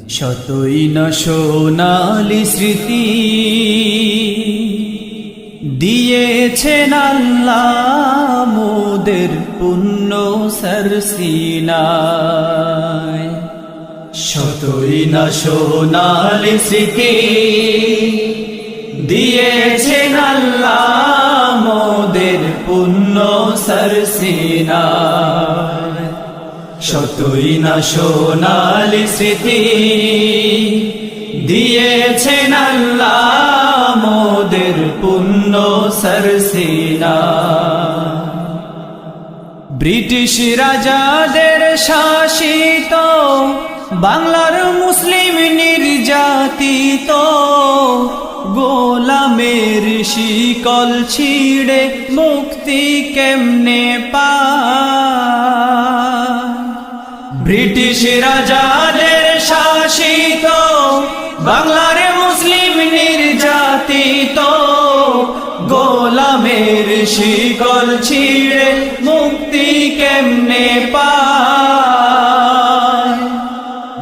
শতই না সোনালি স্মৃতি দিয়েছেন আল্লাহ মোদের পুণ্য সরসিনায়। শতই না সোনালি স্মৃতি দিয়েছেন আল্লাহ মোদের পুণ্য সরসিনায়। শতই না সোনালি স্মৃতি দিয়েছেন আল্লাহ মোদের পুণ্য সরসিনায়। ব্রিটিশ রাজাদের শাসিত বাংলার মুসলিম নির্যাতিত, গোলামের শিকল ছিঁড়ে মুক্তি কেমনে পায়। ব্রিটিশ রাজাদের শাসিত বাংলার মুসলিম নির্যাতিত, গোলামের শিকল ছিঁড়ে মুক্তি কেমনে পায়।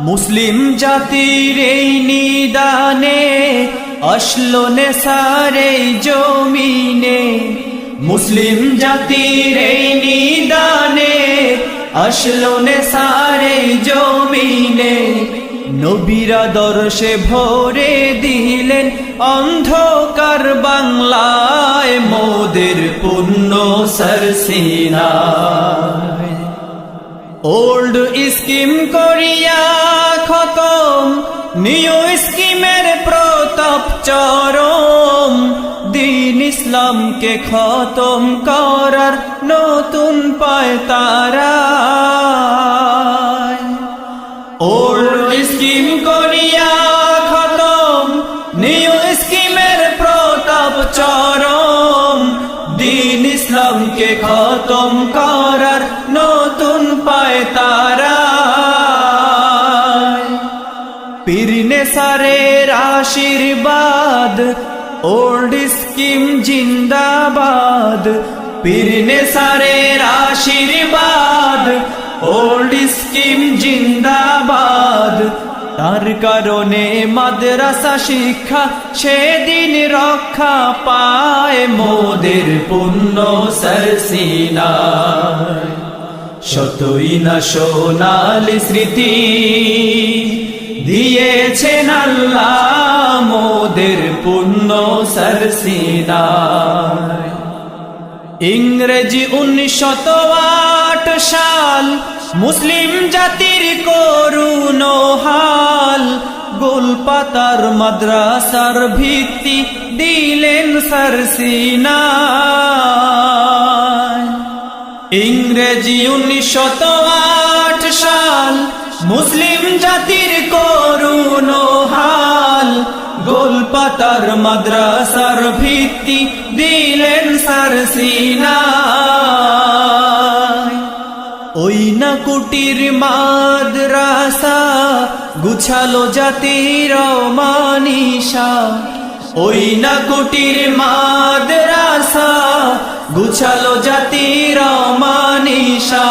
মুসলিম জাতির এই নিদানে আসলো নেসার এই জমিনে, মুসলিম জাতির এই নিদানে আসলো নেসার এই জমিনে। নবীর আদর্শে ভরে দিলেন অন্ধকার বাংলায় মোদের পুণ্য সরসিনায়। ওল্ড স্কিম করিয়া খতম, নিউ স্কিমের প্রতাপ চরম, দিন ইসলামকে খতম করার নতুন পায়তারা। ওল্ড স্কিম করিয়া খতম, নিউ স্কিমের প্রতাপ চরম, দিন ইসলামকে খতম করার নতুন পায়তারা। পীর নেসারের আশীর্বাদ, ওল্ড স্কিম জিন্দাবাদ। পীর নেসারের আশীর্বাদ, ওল্ড স্কিম জিন্দাবাদ। তার কারণে মাদ্রাসা শিক্ষা সেদিন রক্ষা পায় মোদের পুণ্য সরসিনায়। শতই না সোনালি স্মৃতি দিয়েছেন আল্লাহ মোদের পুণ্য সরসিনায়। ইংরেজি 1908 সাল মুসলিম জাতির করুণ হাল, গোলপাতার মাদ্রাসার ভিত্তি দিলেন সরসিনায়। ইংরেজি 1908 সাল মুসলিম জাতির করুণ হাল, গোলপাতার মাদ্রাসার ভিত্তি দিলেন সরসিনায়। ওই না কুটির মাদ্রাসা গুছালো জাতির মানিসা, ওই না কুটির মাদ্রাসা গুছালো জাতির মানিসা।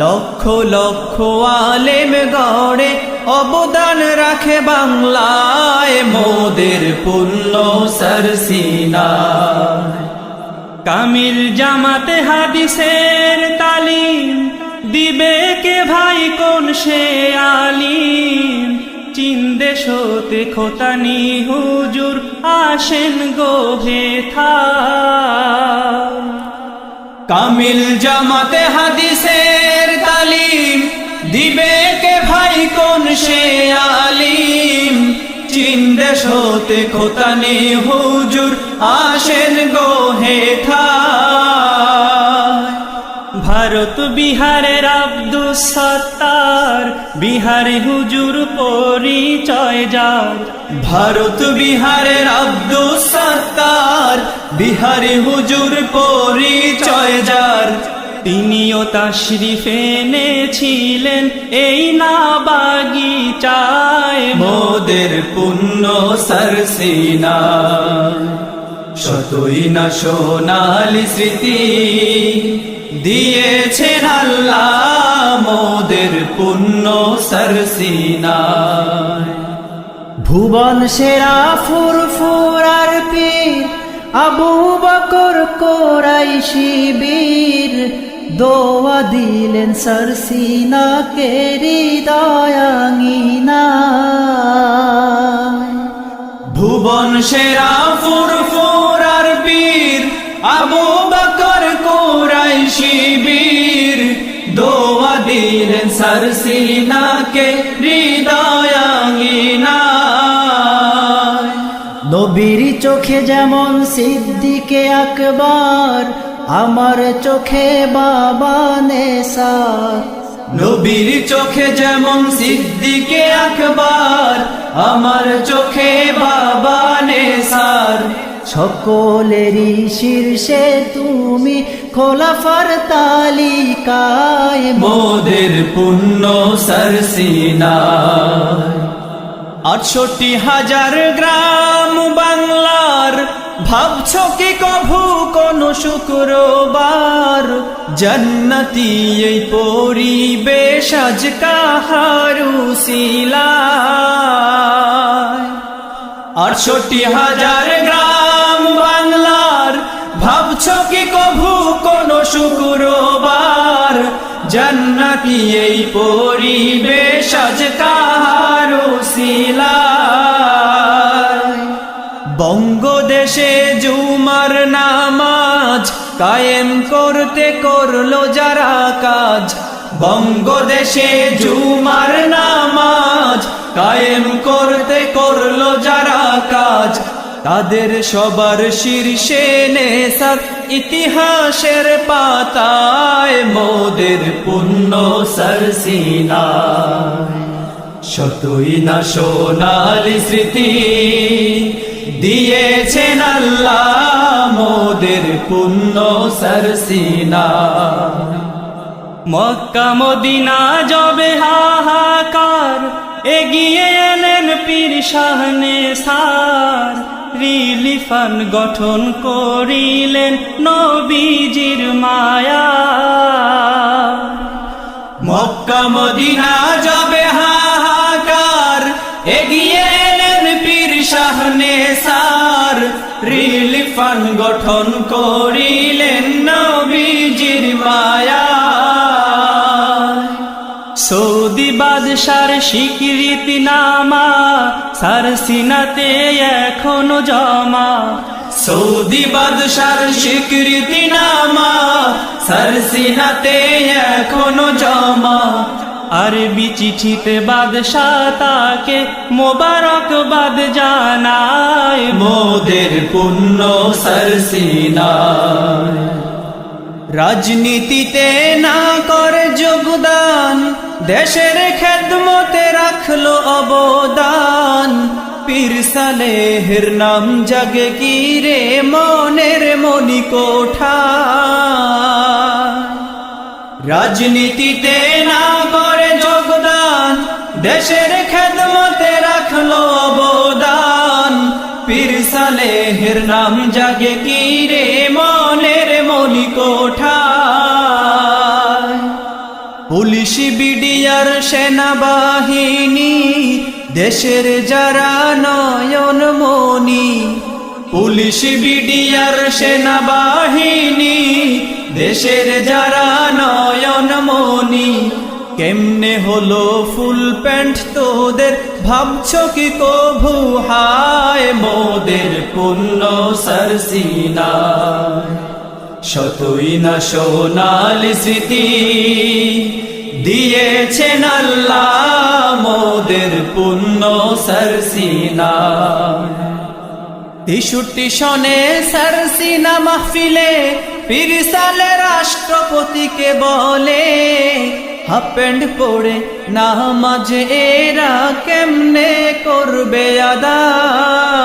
লক্ষ লক্ষ আলেম গড়ে অবদান রাখে বাংলায় মোদের পুণ্য সরসিনায়। কামিল জামাতে হাদিসের তালিম দিবে কে ভাই কোন সে আলিম, চীন দেশ হতে খোতানি হুজুর আসেন গো হেথা। কামিল জামাতে হাদিসের তালিম দিবে কে ভাই কোন সে আলিম, চীন দেশ হতে খোতানি হুজুর আসেন গো হেথা। ভারত বিহারের আব্দুস সত্তার বিহারে হুজুর পরিচয় যার। ভারত বিহারের আব্দুস সত্তার বিহারে হুজুর পরিচয় যার। তিনিও তাশরিফ এনেছিলেন এই না বাগিচায় মোদের পুণ্য সরসিনায়। শতই না সোনালি স্মৃতি দিয়েছেন আল্লাহ মোদের পুণ্য সরসিনায়। ভুবন সেরা ফুরফুরার পীর আবু বকর কোরাইশি বীর দোয়া দিলেন সরসিনাকে হৃদয়াঙ্গিনায়। ভুবন সেরা ফুরফুরার বীর আবু বকর কুরাইশি বীর দোয়া দিলেন সরসিনাকে হৃদয়াঙ্গিনায়। নবীর চোখে যেমন সিদ্দিকে আকবর আমার চোখে বাবা নেসার। নবীর চোখে যেমন সিদ্দিকে আকবর আমার চোখে বাবা নেসার। সকলেরই শীর্ষে তুমি খোলাফার তালিকায় মোদের পুণ্য সরসিনায়। 68,000 গ্রাম বাংলার ভাবছ কি কভু কোন শুক্রবার জান্নাতি এই পরিবেশ আজ কাহার উসিলায়। 68,000 গ্রাম বাংলার ভাবছ কি কভু কোন শুক্রবার জান্নাতি এই পরিবেশ আজ কাহার উসিলায়। বঙ্গদেশে জুমার নামাজ কায়েম করতে করলো যারা কাজ। বঙ্গদেশে জুমার নামাজ কায়েম করতে করলো যারা কাজ তাদের সবার শীর্ষে নেসার ইতিহাসের পাতায় মোদের পুণ্য সরসিনায়। শতই না সোনালি স্মৃতি দিয়েছেন আল্লাহ মোদের পুণ্য সরসিনায়। মক্কা মদিনা জবে হাহাকার এগিয়ে এলেন পীর শাহনে সার। রিলিফ ফান্ড গঠন করিলেন নবীজির মায়া। মক্কা মদিনা জবে হাহাকার এগিয়ে এলেন পীর শাহনে সার। রিলিফ ফান্ড গঠন করিলেন নবীজির মায়া। সৌদি বাদশার স্বীকৃতি নামা সরসিনাতে এখনো জমা। সৌদি বাদশার স্বীকৃতি নামা সরসিনাতে এখনো জমা। আরবি চিঠিতে বাদশাহ তাকে মোবারকবাদ জানায় মোদের পুণ্য সরসিনায়। রাজনীতিতে না করে যোগদান দেশের খেদমতে রাখলো অবদান। পীর সালেহের নাম জাগে কি রে মনের মণিকোঠায়। রাজনীতিতে না করে যোগদান দেশের খেদমতে রাখলো অবদান। পীর সালেহের নাম জাগে কি রে মনের মণিকোঠায়। পুলিশ বিডিআর সেনাবাহিনী দেশের যারা নয়ন মনি। পুলিশ বিডিআর সেনাবাহিনী দেশের যারা নয়ন মনি। কেমনে হলো ফুল প্যান্ট তোদের ভাবছ কি কভু হায় মোদের পুণ্য সরসিনায়। শতই না সোনালি স্মৃতি দিয়েছেন আল্লাহ মোদের পুণ্য সরসিনায়। 63 সনে সরসিনা মাহফিলে পীর সালে রাষ্ট্রপতিকে বলে হাফ প্যান্ট পরে নামাজ এরা কেমনে করবে আদায়।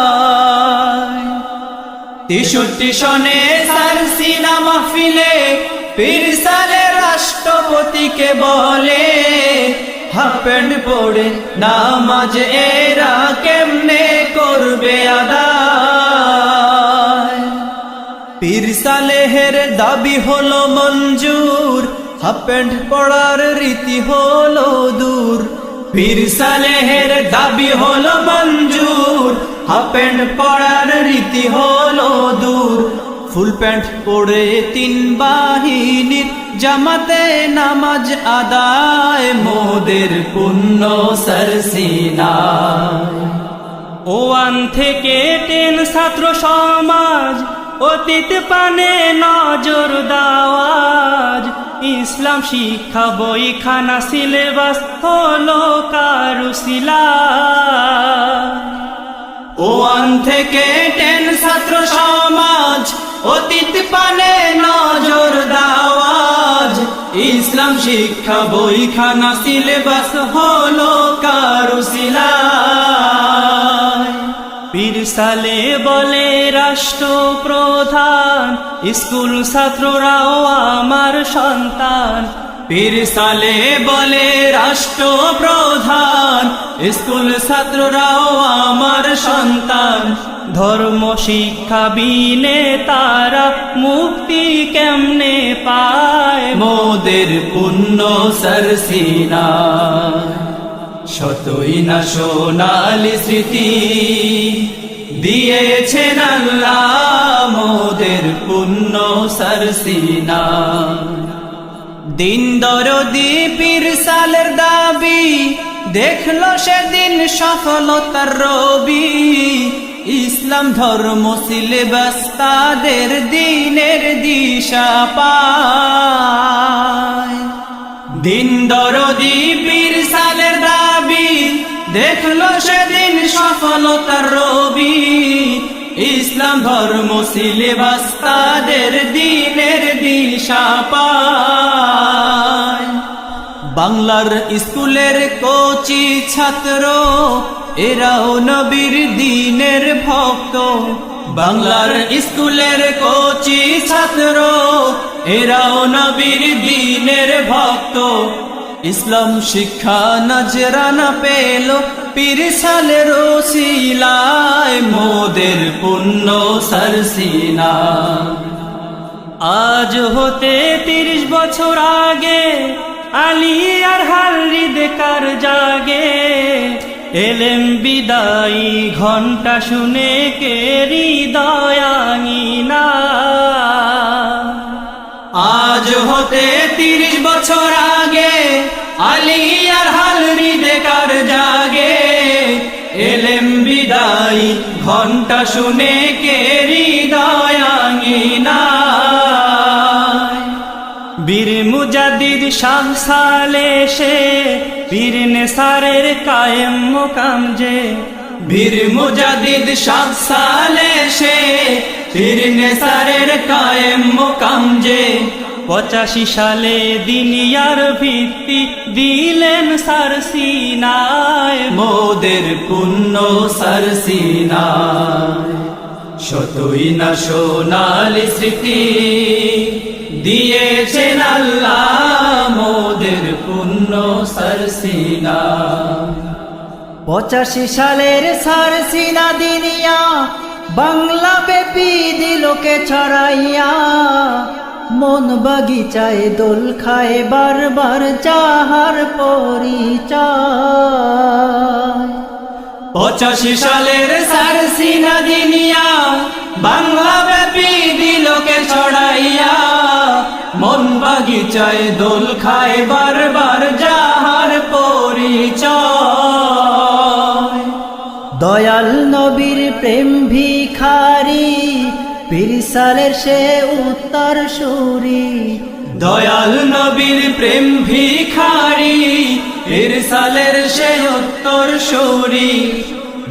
63 সনে সরসিনা মাহফিলে পীর সালে রাষ্ট্রপতিকে বলে হাফ প্যান্ট পরে নামাজ এরা কেমনে করবে আদায়। পীর সালেহের দাবি হলো মঞ্জুর, হাফ প্যান্ট পরার রীতি হলো দূর। পীর সালেহের দাবি হলো মঞ্জুর, হাফ প্যান্ট পরার রীতি হলো দূর। ফুল প্যান্ট পরে তিন বাহিনীর জামাতে নামাজ আদায়, মোদের পুণ্য সরসিনা। 1 থেকে 10 ছাত্র সমাজ অতীত পানে নজর দাওয়াজ। ইসলাম শিক্ষা বইখানা সিলেবাস হলো কারুসিলা। 1 থেকে 10 ছাত্র সমাজ অতীত পানে নজর দাওয়াজ। ইসলাম শিক্ষা বইখানা সিলেবাস হলো কারুসিলা। পীর সালে বলে রাষ্ট্রপ্রধান, স্কুল ছাত্ররাও আমার সন্তান। পীর সালে বলে রাষ্ট্রপ্রধান, স্কুল ছাত্ররাও আমার সন্তান। ধর্ম শিক্ষা বিনে তারা মুক্তি কেমনে পায়, মোদের পুণ্য সরসিনা। শতই না সোনালি স্মৃতি দিয়েছেন আল্লাহ, মোদের পুণ্য সরসিনা। দিন দরদি পীর সালের দাবি দেখলো সেদিন সফলতার রবি। ইসলাম ধর্ম সিলেবাস তাদের দিনের দিশা পায়। দিন দরদি পীর সালের দাবি দেখলো সেদিন সফলতার রবি। ইসলাম ধর্ম সিলেবাস তাদের দিনের দিশা পায়। বাংলার স্কুলের কোচি ছাত্র এরাও নবীর দিনের ভক্ত। বাংলার স্কুলের কোচি ছাত্র এরাও নবীর দিনের ভক্ত। ইসলাম শিক্ষা নজরানা পেল পীর সালের ওসিলায়, মোদের পুণ্য সরসিনা। আজ হতে 30 বছর আগে আলী আর হৃদকার জাগে। এলেম বিদায়ী ঘন্টা শুনে কে হৃদয়াঙ্গিনা। আজ হতে 30 বছর আগে আলী আর হৃদকার জাগে। এলেম বিদায়ী ঘন্টা শুনে কে হৃদয়াঙ্গিনা। বীর মুজাদ্দিদ শাহ সালে সে পীর নেসারের কায়েম মোকাম যে। বীর মুজাদ্দিদ শাহ সালে সে পীর নেসারের কায়েম মোকাম যে। 85 সালে দিনিয়ার ভিত্তি দিলেন সরসিনায়, মোদের পুণ্য সরসিনা। শতই না সোনালি স্মৃতি দিয়েছেন আল্লাহ, মোদের পুণ্য সরসিনা। 85 সালের সরসিনা দিনিয়া বাংলা ব্যাপী দিলকে ছড়াইয়া। মন বাগিচায় দোল খায় বারবার যাহার পরিচয়। 85 সালের সরসিনা দিনিয়া বাংলা ব্যাপী দিলকে ছড়াইয়া। মন বাগিচায় দোল খায় বারবার যাহার পরিচয়। দয়াল নবীর প্রেম ভিখারি পীর সালের সে উত্তর সুরি। দয়াল নবীর প্রেম ভিখারি পীর সালের সে উত্তর সুরি।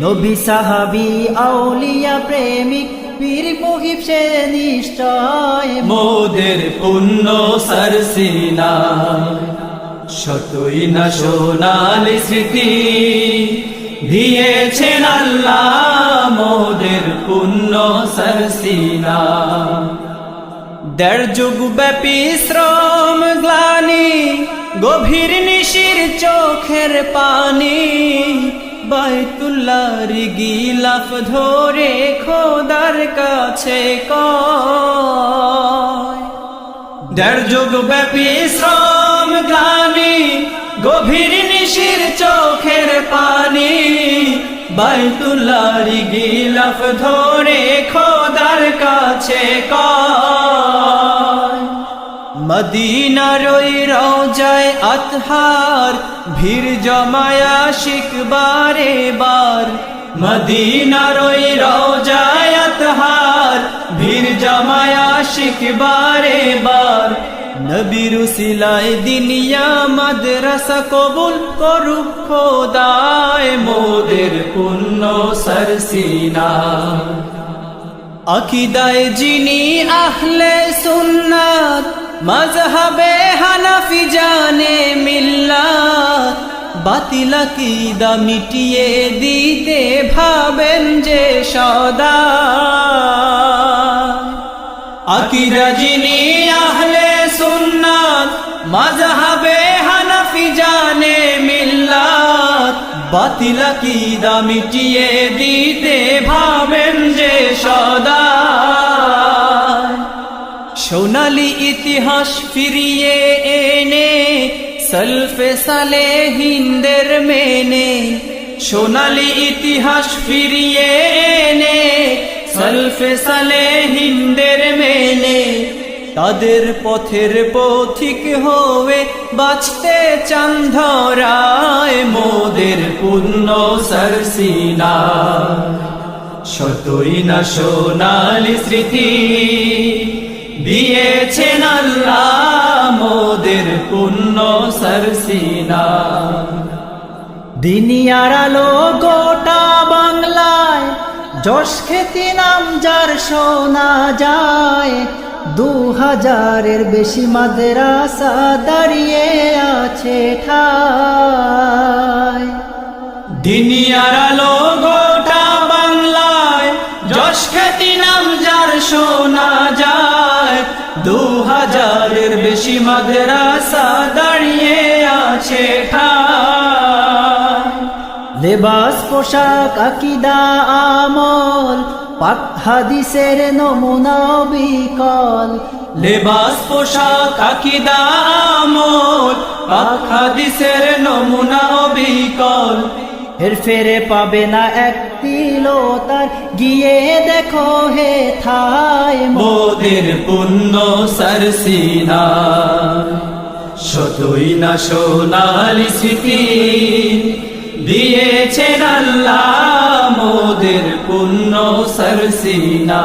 নবী সাহাবী আউলিয়া প্রেমিক পীর মুহিব সে নিশ্চয়, মোদের পুণ্য সরসিনা। শতই না সোনালি স্মৃতি দিয়েছেন আল্লাহ, মোদের পুণ্য সরসিনা। 1.5 যুগ ব্যাপী শ্রম গ্লানি, গভীর নিশির চোখের পানি, বাইতুল্লাহর গিলাফ ধরে খোদার কাছে কয়, দেড় যুগ ব্যাপী শ্রম গ্লানি, গভীর নিশির চোখের পানি, বাইতুল্লাহর গিলাফ ধরে খোদার কাছে কয়। মদিনার ওই রওজায় আতহার ভিড় জমায় আশিক বারে বার, মদিনার ওই রওজায় আতহার ভিড় জমায় আশিক বারে বার। নবীর উসিলায় দিনিয়া মাদ্রাসা কবুল করুক খোদায় মোদের পুণ্য সরসিনা। আকীদায় যিনি আহলে সুন্নাত, মযহবে হানাফি জানে মিল্লাত, বাতিল আকীদা মিটিয়ে দিতে ভাবেন যে সদা। আকীদা যিনি আহলে সুন্নাত, মযহবে হানাফি জানে মিল্লাত, বাতিল আকীদা মিটিয়ে দিতে ভাবেন যে সদা। সোনালি ইতিহাস ফিরিয়ে এনে সলফে সালেহিনদের মেনে, সোনালি ইতিহাস ফিরিয়ে এনে সলফে সালেহিনদের মেনে, তাদের পথের পথিক হয়ে বাঁচতে চান ধরায় মোদের পুণ্য সরসিনা। শতই না সোনালি স্মৃতি দিয়েছেন আল্লাহ মোদের পুণ্য সরসিনা। দিনিয়ার আলো গোটা বাংলায়, যশ খ্যাতি নাম যার শোনা যায়, 2000-এর বেশি মাদ্রাসা দাঁড়িয়ে আছে ঠায়। দিনিয়ার আলো গোটা বাংলায়, যশ খ্যাতি নাম যার শোনা যায়, 2000-এর বেশি মাদ্রাসা দাঁড়িয়ে আছে ঠায়। লেবাস পোশাক আকীদা আমল, পাক হাদিসের নমুনা বিকল, লেবাস পোশাক আকীদা আমল, পাক হাদিসের নমুনা বিকল। হেরফেরে পাবে না এক তিলতার, গিয়ে দেখো হে থায় মোদের পুণ্য সরসিনা। শতই না সোনালি স্মৃতি দিয়েছেন আল্লাহ মোদের পুণ্য সরসিনা।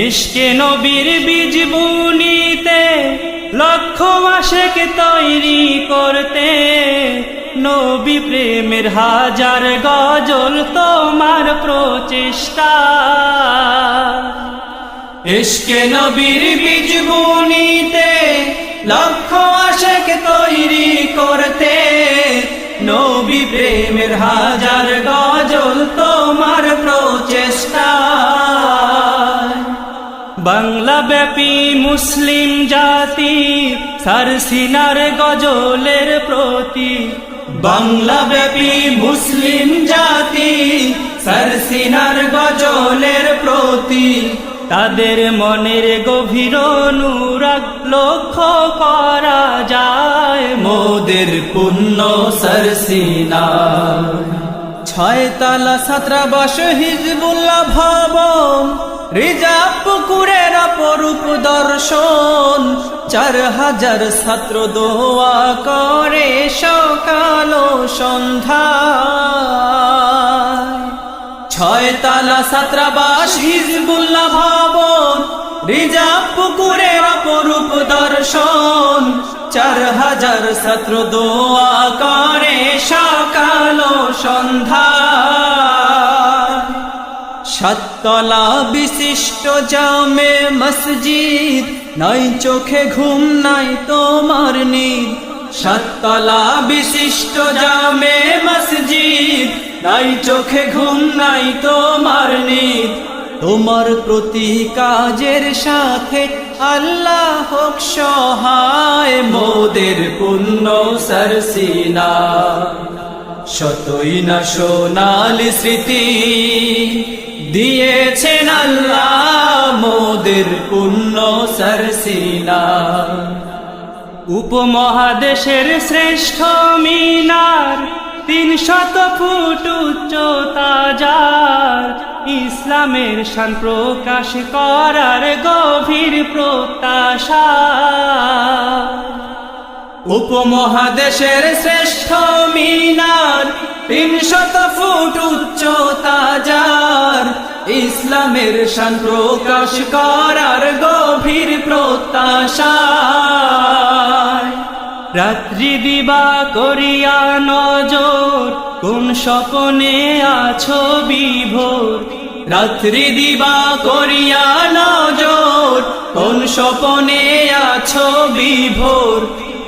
ইশকে নবীর বীজ বুনিতে, লক্ষ আশেক তৈরি করতে, নবী প্রেমের হাজার গজল তোমার প্রচেষ্টা। ইশকে নবীর বীজ বুনিতে, লক্ষ আশেক তৈরি করতে, নবী প্রেমের হাজার গজল তোমার প্রচেষ্টা। বাংলা ব্যাপী মুসলিম জাতি সরসিনার গজলের প্রতি, বাংলা ব্যাপী মুসলিম জাতি সরসিনার গজলের প্রতি, তাদের মনের গভীর অনুরাগ লক্ষ্য করা যায় মোদের পুণ্য সরসিনা। 6 তালা ছাত্রাবাস হিজবুল্লাহ ভবন, রিজার্ভ পুকুরের অপরূপ দর্শন, 4000 ছাত্র দোয়া করে সকাল ও সন্ধ্যা। 6 তালা ছাত্রাবাস হিজবুল্লাহ ভবন, রিজার্ভ পুকুরের অপরূপ দর্শন, 4000 ছাত্র দোয়া করে সকাল ও সন্ধ্যা। 7 তলা বিশিষ্ট জামে মসজিদ, নাই চোখে ঘুম নাই তোমার নিদ। 7 তলা বিশিষ্ট জামে মসজিদ, নাই চোখে ঘুম নাই তোমার নিদ। তোমার প্রতি কাজের সাথে আল্লাহ হোক সহায় মোদের পুণ্য সরসিনা। শতই না সোনালি স্মৃতি দিয়েছেন আল্লাহ মোদের পুণ্য সরসিনা। উপমহাদেশের শ্রেষ্ঠ মিনার 300 ফুট উচ্চতা যার, ইসলামের শান প্রকাশ করার গভীর প্রত্যাশা। উপমহাদেশের শ্রেষ্ঠ মিনার 300 ফুট উচ্চতা যার, ইসলামের শান প্রকাশ করার গভীর প্রত্যাশা। রাত্রি দিবা করিয়া নজর, কোন স্বপনে আছো বিভোর। রাত্রি দিবা করিয়া নজর, কোন স্বপনে আছো বিভোর।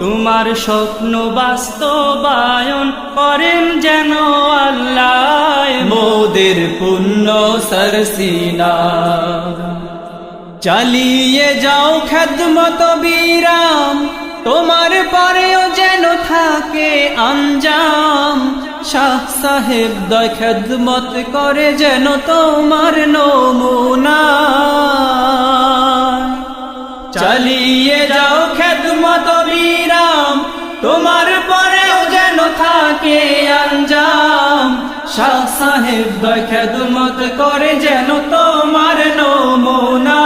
তোমার স্বপ্ন বাস্তবায়ন করেন যেন আল্লাহ মোদের পুণ্য সরসিনা। চালিয়ে যাও খেদমত বিরাম, তোমার পরেও যেন থাকে আঞ্জাম। শাহ সাহেব দয় খেদমত করে যেন তোমার নমুনা। চালিয়ে যাও খেদমত বিরাম, তোমার পরেও যেন থাকে আঞ্জাম। শাহ সাহেব দয় খেদমত করে যেন তোমার নমুনা।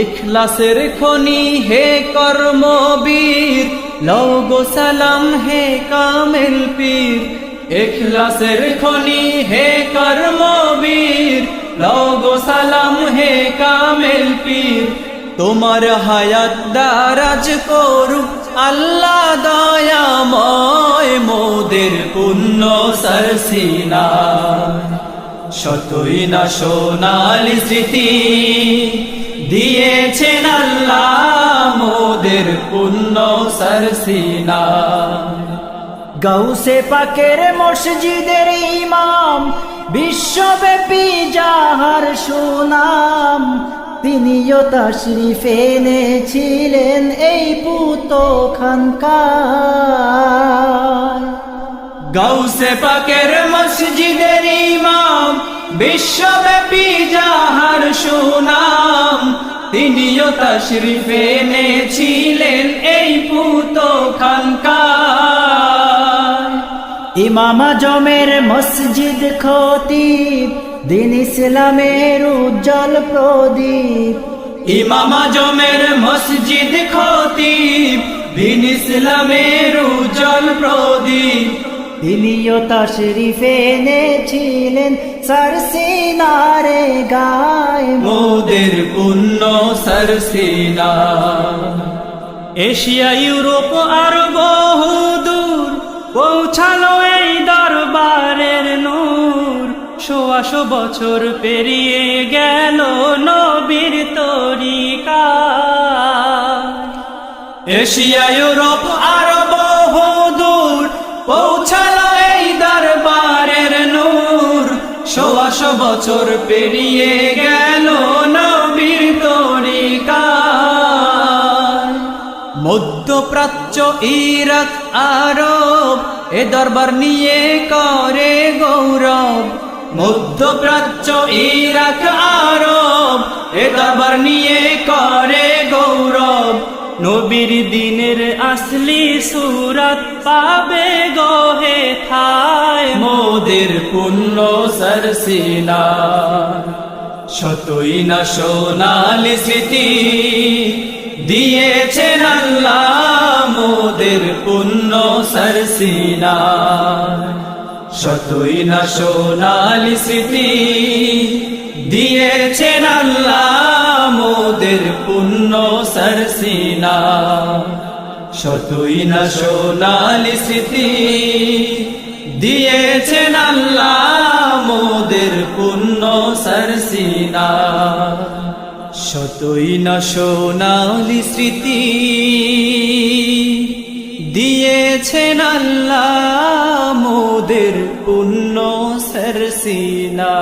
ইখলাসের খনি হে কর্মবীর, লও গো সালাম হে কামেল পীর। ইখলাসের খনি হে কর্মবীর, লও গো সালাম হে কামেল পীর। তোমার হায়াত দারাজ করুক আল্লাহ দয়াময় মোদের পুণ্য সরসিনা। শতই না সোনালি স্মৃতি দিয়েছেন আল্লাহ মোদের পুণ্য সরসিনা। গাউসে পাকের মসজিদের ইমাম, বিশ্বব্যাপী যাহার সুনাম, তিনিও তাশরিফ এনেছিলেন এই পুত খানকায়। গাউসে পাকের মসজিদের ইমাম, বিশ্বব্যাপী যাহার সুনাম, তিনিও তাশরিফ এনেছিলেন এই পুত খানকায়। ইমাম আজমের মসজিদ খতিব, দিন ইসলামের উজ্জ্বল প্রদীপ। ইমাম আজমের মসজিদ খতিব, দিন ইসলামের উজ্জ্বল প্রদীপ। তিনিও তাশরিফ এনেছিলেন সরসিনারে গায় মোদের পুণ্য সরসিনা। এশিয়া ইউরোপ আর বহুদূর পৌঁছালো এই দরবারের নূর। 100 বছর পেরিয়ে গেল নবীর তরিকা। এশিয়া ইউরোপ আর বহুদূর পৌঁছালো এই দরবারের নূর। 100 বছর পেরিয়ে গেল নবীর তরিকা। মধ্যপ্রাচ্য ইরাক আরব এ দরবার নিয়ে করে গৌরব। মধ্যপ্রাচ্য ইরাক আরব এ দরবার নিয়ে করে গৌরব। নবীর দিনের আসলি সুরাত পাবে গহে থায় মোদের পুণ্য সরসিনা। শতই না সোনালি স্মৃতি দিয়েছেন আল্লাহ মোদের পুণ্য সরসিনা। শতই না সোনালি স্মৃতি দিয়েছেন আল্লাহ মোদের পুণ্য সরসিনা। শতই না সোনালি স্মৃতি দিয়েছেন আল্লাহ মোদের পুণ্য সরসিনা। শতই না সোনালি স্মৃতি দিয়েছেন আল্লাহ মোদের পুণ্য সরসিনা।